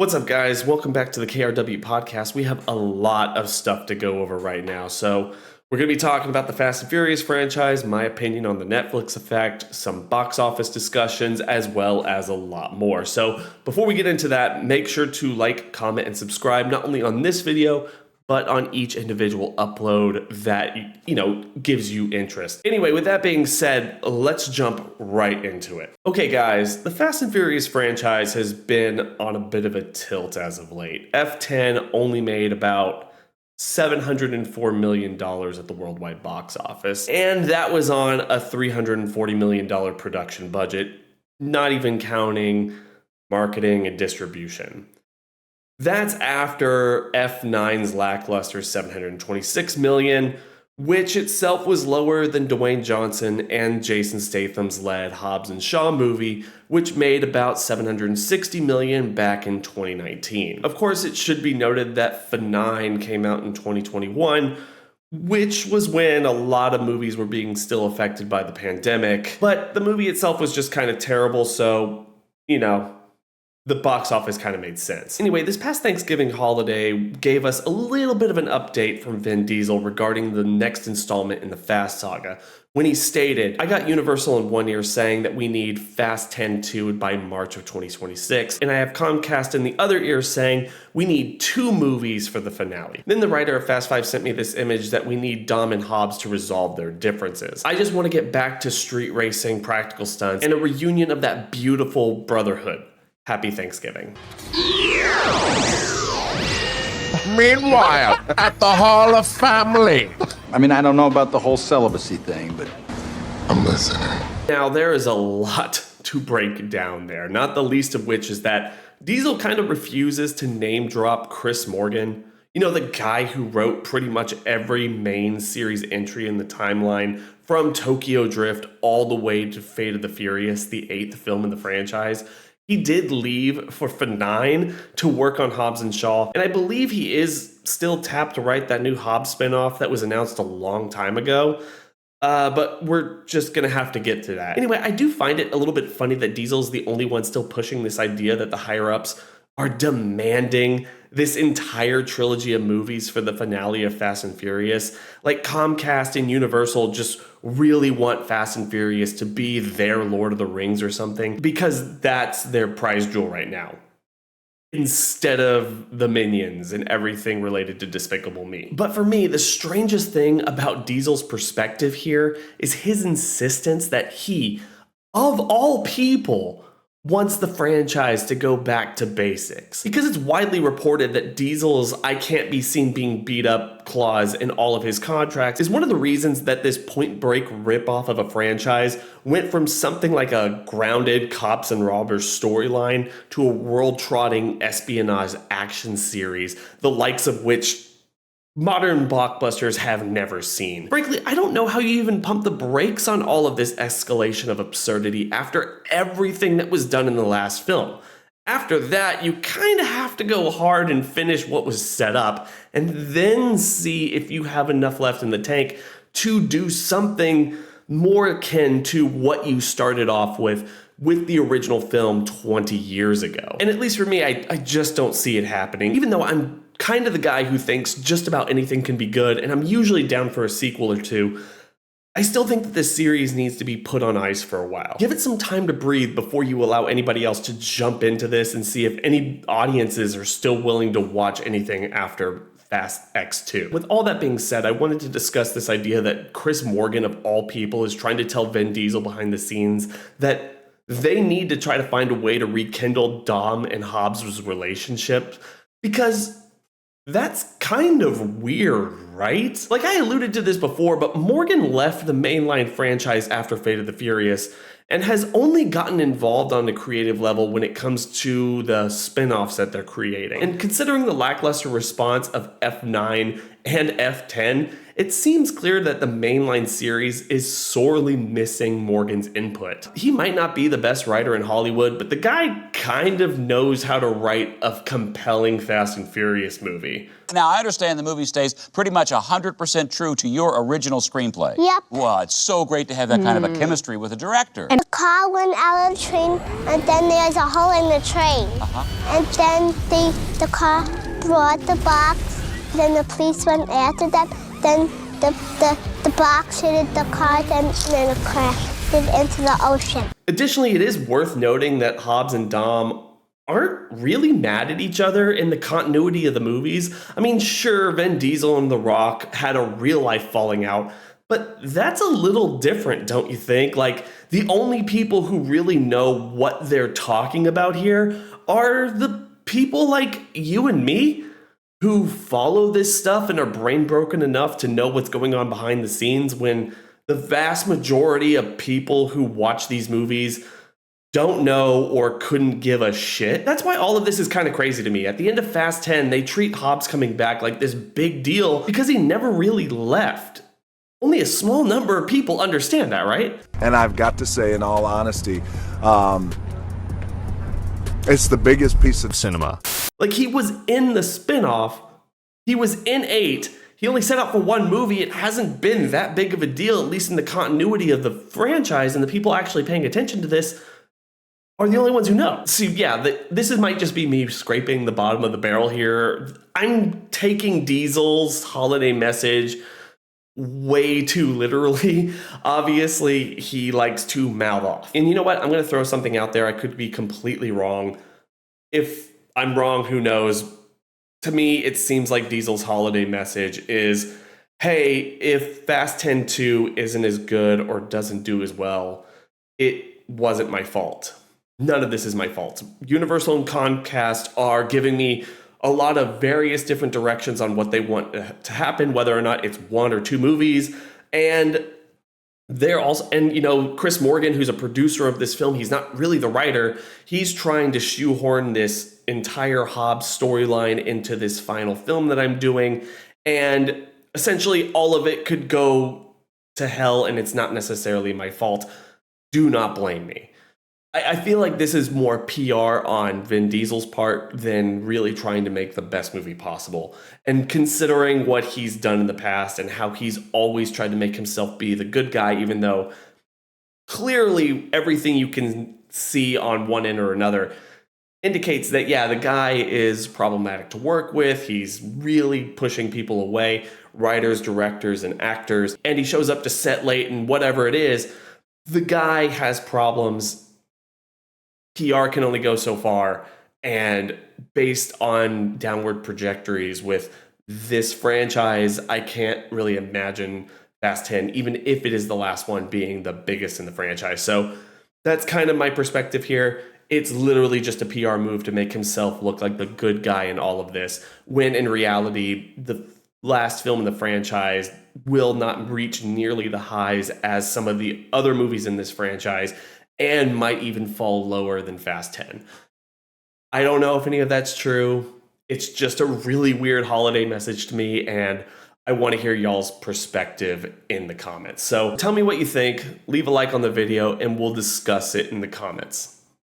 What's up, guys? Welcome back to the KRW podcast. We have a lot of stuff to go over right now. So we're going to be talking about the Fast and Furious franchise, my opinion on the Netflix effect, some box office discussions, as well as a lot more. So before we get into that, make sure to like, comment, and subscribe, not only on this video, but on each individual upload that, gives you interest. Anyway, with that being said, let's jump right into it. Okay, guys, the Fast and Furious franchise has been on a bit of a tilt as of late. F10 only made about $704 million at the worldwide box office, and that was on a $340 million production budget, not even counting marketing and distribution. That's after F9's lackluster $726 million, which itself was lower than Dwayne Johnson and Jason Statham's led Hobbs and Shaw movie, which made about $760 million back in 2019. Of course, it should be noted that F9 came out in 2021, which was when a lot of movies were being still affected by the pandemic, but the movie itself was just kind of terrible, so, the box office kind of made sense. Anyway, this past Thanksgiving holiday gave us a little bit of an update from Vin Diesel regarding the next installment in the Fast saga, when he stated, "I got Universal in one ear saying that we need Fast 10-2 by March of 2026, and I have Comcast in the other ear saying we need 2 movies for the finale." Then the writer of Fast 5 sent me this image that we need Dom and Hobbs to resolve their differences. I just want to get back to street racing, practical stunts, and a reunion of that beautiful brotherhood. Happy Thanksgiving. Meanwhile, at the Hall of Family. I mean, I don't know about the whole celibacy thing, but I'm listening. Now, there is a lot to break down there, not the least of which is that Diesel kind of refuses to name drop Chris Morgan. The guy who wrote pretty much every main series entry in the timeline, from Tokyo Drift all the way to Fate of the Furious, the 8th film in the franchise. He did leave for F9 to work on Hobbs and Shaw, and I believe he is still tapped to write that new Hobbs spinoff that was announced a long time ago, but we're just gonna have to get to that. Anyway, I do find it a little bit funny that Diesel's the only one still pushing this idea that the higher-ups are demanding this entire trilogy of movies for the finale of Fast and Furious. Like Comcast and Universal just really want Fast and Furious to be their Lord of the Rings or something, because that's their prize jewel right now, instead of the Minions and everything related to Despicable Me. But for me, the strangest thing about Diesel's perspective here is his insistence that he, of all people, wants the franchise to go back to basics. Because it's widely reported that Diesel's "I can't be seen being beat up" clause in all of his contracts is one of the reasons that this Point Break ripoff of a franchise went from something like a grounded cops and robbers storyline to a world-trotting espionage action series, the likes of which modern blockbusters have never seen. Frankly, I don't know how you even pump the brakes on all of this escalation of absurdity after everything that was done in the last film. After that, you kind of have to go hard and finish what was set up, and then see if you have enough left in the tank to do something more akin to what you started off with the original film 20 years ago. And at least for me, I just don't see it happening, even though I'm kind of the guy who thinks just about anything can be good, and I'm usually down for a sequel or two. I still think that this series needs to be put on ice for a while. Give it some time to breathe before you allow anybody else to jump into this, and see if any audiences are still willing to watch anything after Fast X2. With all that being said, I wanted to discuss this idea that Chris Morgan, of all people, is trying to tell Vin Diesel behind the scenes that they need to try to find a way to rekindle Dom and Hobbs' relationship, because that's kind of weird, right? Like, I alluded to this before, but Morgan left the mainline franchise after Fate of the Furious and has only gotten involved on the creative level when it comes to the spin-offs that they're creating. And considering the lackluster response of F9 and F10, it seems clear that the mainline series is sorely missing Morgan's input. He might not be the best writer in Hollywood, but the guy kind of knows how to write a compelling Fast and Furious movie. Now, I understand the movie stays pretty much 100% true to your original screenplay. Yep. Well, it's so great to have that kind of a chemistry with a director. And the car went out of the train, and then there's a hole in the train. And then the car brought the box, then the police went after them, then the box hit the car, then it crashed into the ocean. Additionally, it is worth noting that Hobbs and Dom aren't really mad at each other in the continuity of the movies. I mean, sure, Vin Diesel and The Rock had a real-life falling out, but that's a little different, don't you think? Like, the only people who really know what they're talking about here are the people like you and me who follow this stuff and are brain broken enough to know what's going on behind the scenes, when the vast majority of people who watch these movies don't know or couldn't give a shit. That's why all of this is kind of crazy to me. At the end of Fast 10, they treat Hobbs coming back like this big deal because he never really left. Only a small number of people understand that, right? And I've got to say, in all honesty, it's the biggest piece of cinema. Like, he was in the spin-off. He was in 8. He only set out for one movie. It hasn't been that big of a deal, at least in the continuity of the franchise, and the people actually paying attention to this are the only ones who know. So yeah, might just be me scraping the bottom of the barrel here. I'm taking Diesel's holiday message way too literally. Obviously, he likes to mouth off. And you know what? I'm going to throw something out there. I could be completely wrong. If I'm wrong, who knows? To me, it seems like Diesel's holiday message is, hey, if Fast 10 2 isn't as good or doesn't do as well, it wasn't my fault. None of this is my fault. Universal and Comcast are giving me a lot of various different directions on what they want to happen, whether or not it's 1 or 2 movies. And they're also, and you know, Chris Morgan, who's a producer of this film, he's not really the writer. He's trying to shoehorn this entire Hobbs storyline into this final film that I'm doing. And essentially all of it could go to hell, and it's not necessarily my fault. Do not blame me. I feel like this is more PR on Vin Diesel's part than really trying to make the best movie possible. And considering what he's done in the past and how he's always tried to make himself be the good guy, even though clearly everything you can see on one end or another indicates that, yeah, the guy is problematic to work with. He's really pushing people away, writers, directors, and actors. And he shows up to set late and whatever it is, the guy has problems. PR can only go so far, and based on downward trajectories with this franchise, I can't really imagine Fast 10, even if it is the last one, being the biggest in the franchise. So that's kind of my perspective here. It's literally just a PR move to make himself look like the good guy in all of this, when in reality, the last film in the franchise will not reach nearly the highs as some of the other movies in this franchise, and might even fall lower than Fast 10. I don't know if any of that's true. It's just a really weird holiday message to me, and I want to hear y'all's perspective in the comments. So tell me what you think, leave a like on the video, and we'll discuss it in the comments.